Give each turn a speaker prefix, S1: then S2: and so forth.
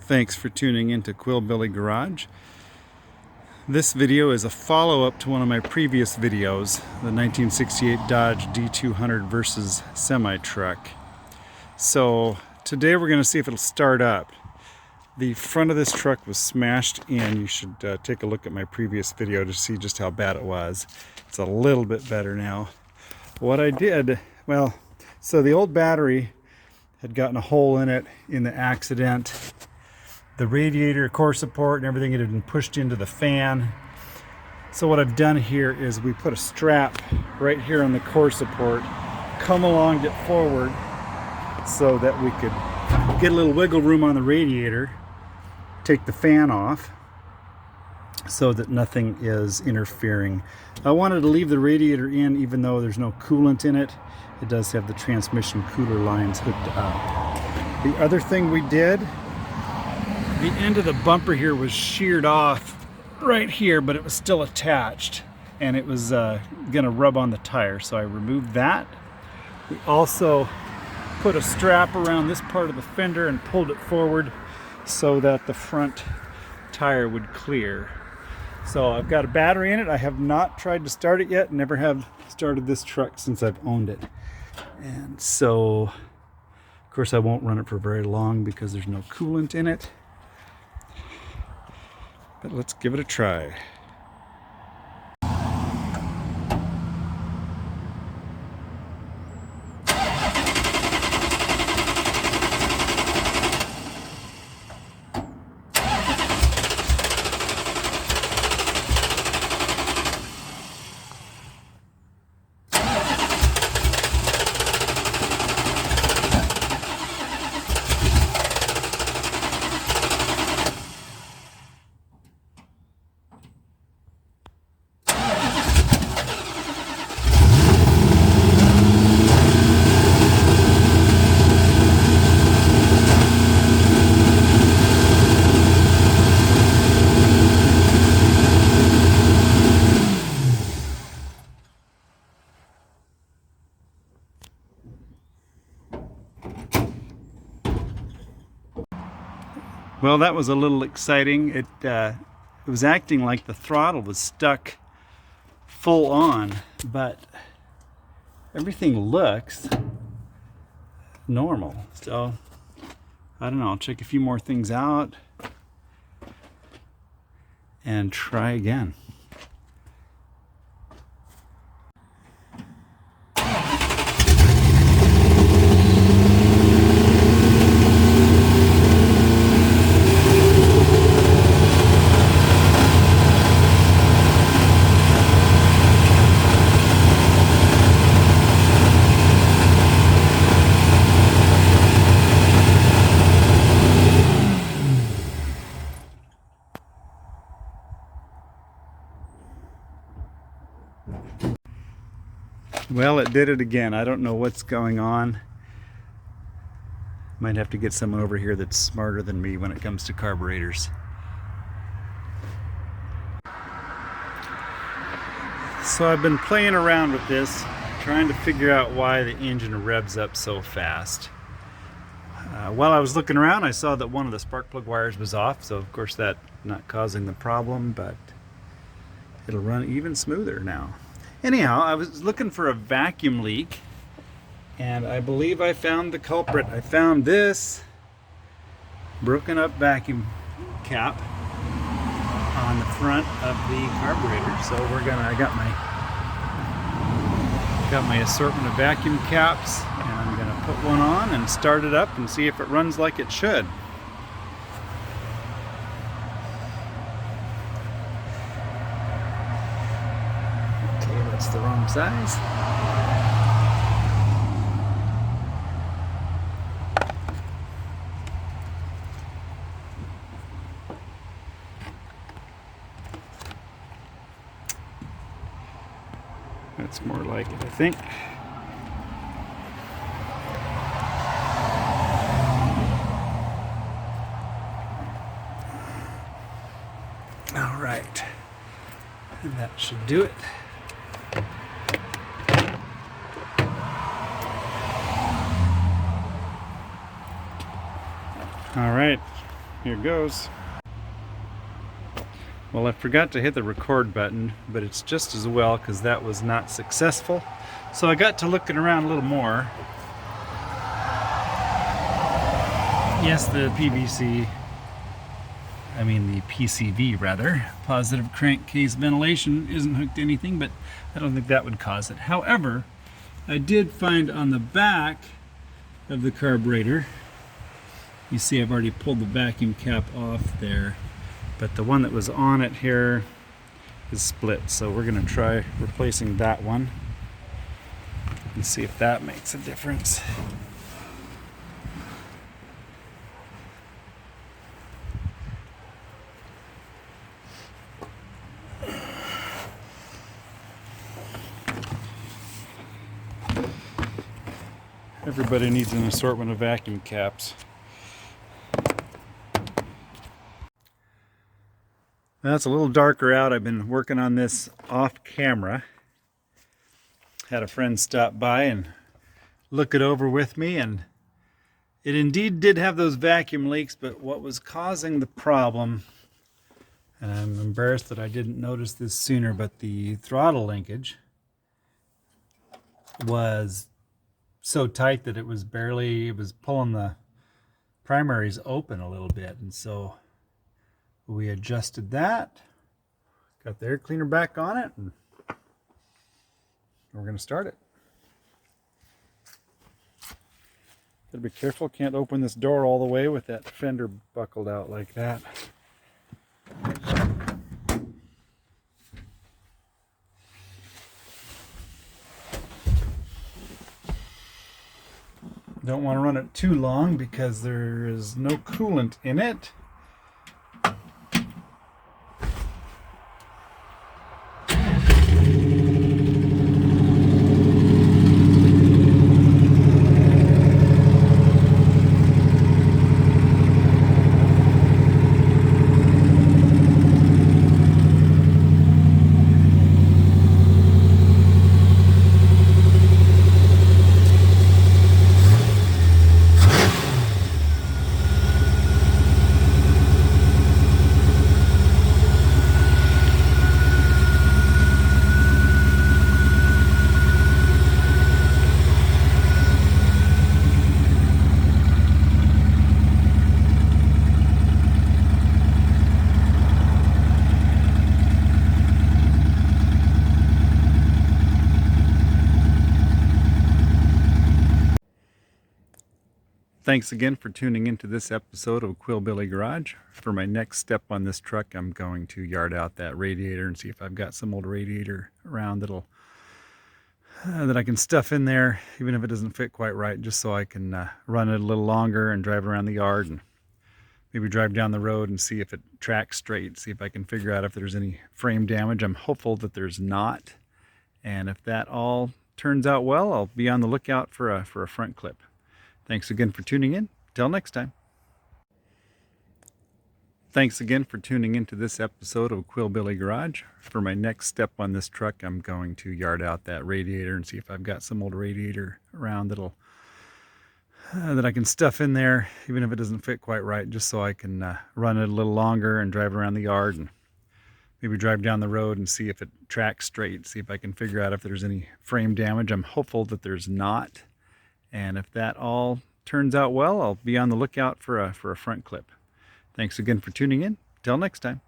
S1: Thanks for tuning into Quillbilly Garage. This video is a follow-up to one of my previous videos, the 1968 Dodge D200 versus semi-truck. So today we're going to see if it'll start up. The front of this truck was smashed in. You should take a look at my previous video to see just how bad it was. It's a little bit better now. What I did, so the old battery had gotten a hole in it in the accident. The radiator, core support, and everything had been pushed into the fan. So what I've done here is we put a strap right here on the core support, come along it forward so that we could get a little wiggle room on the radiator, take the fan off so that nothing is interfering. I wanted to leave the radiator in even though there's no coolant in it. It does have the transmission cooler lines hooked up. The other thing we did, the end of the bumper here was sheared off right here, but it was still attached and it was gonna rub on the tire, so I removed that. We also put a strap around this part of the fender and pulled it forward so that the front tire would clear. So I've got a battery in it. I have not tried to start it yet, never have started this truck since I've owned it. And so, of course, I won't run it for very long because there's no coolant in it. But let's give it a try. Well, that was a little exciting. It was acting like the throttle was stuck full on, but everything looks normal. So, I don't know, I'll check a few more things out and try again. Well, it did it again. I don't know what's going on. Might have to get someone over here that's smarter than me when it comes to carburetors. So I've been playing around with this, trying to figure out why the engine revs up so fast. While I was looking around, I saw that one of the spark plug wires was off, so of course that's not causing the problem, but it'll run even smoother now. Anyhow, I was looking for a vacuum leak, and I believe I found the culprit. I found this broken up vacuum cap on the front of the carburetor. So I got my assortment of vacuum caps, and I'm gonna put one on and start it up and see if it runs like it should. That's the wrong size. That's more like it, I think. All right. And that should do it. All right, Here goes. Well, I forgot to hit the record button, but it's just as well because that was not successful. So I got to looking around a little more. Yes, the PCV rather, positive crankcase ventilation isn't hooked to anything, but I don't think that would cause it. However, I did find on the back of the carburetor, you see I've already pulled the vacuum cap off there, but the one that was on it here is split, so we're going to try replacing that one and see if that makes a difference. Everybody needs an assortment of vacuum caps. Now it's a little darker out. I've been working on this off camera. Had a friend stop by and look it over with me, and it indeed did have those vacuum leaks, but what was causing the problem, and I'm embarrassed that I didn't notice this sooner, but the throttle linkage was so tight that it was pulling the primaries open a little bit, and so we adjusted that, got the air cleaner back on it, and we're going to start it. Gotta be careful, can't open this door all the way with that fender buckled out like that. Don't want to run it too long because there is no coolant in it. Thanks again for tuning into this episode of Quillbilly Garage. For my next step on this truck, I'm going to yard out that radiator and see if I've got some old radiator around that I can stuff in there, even if it doesn't fit quite right, just so I can run it a little longer and drive around the yard and maybe drive down the road and see if it tracks straight, see if I can figure out if there's any frame damage. I'm hopeful that there's not, and if that all turns out well, I'll be on the lookout for a front clip. Thanks again for tuning in. Till next time. Thanks again for tuning into this episode of Quillbilly Garage. For my next step on this truck, I'm going to yard out that radiator and see if I've got some old radiator around that I can stuff in there, even if it doesn't fit quite right, just so I can run it a little longer and drive around the yard and maybe drive down the road and see if it tracks straight, see if I can figure out if there's any frame damage. I'm hopeful that there's not. And if that all turns out well, I'll be on the lookout for a front clip. Thanks again for tuning in. Till next time.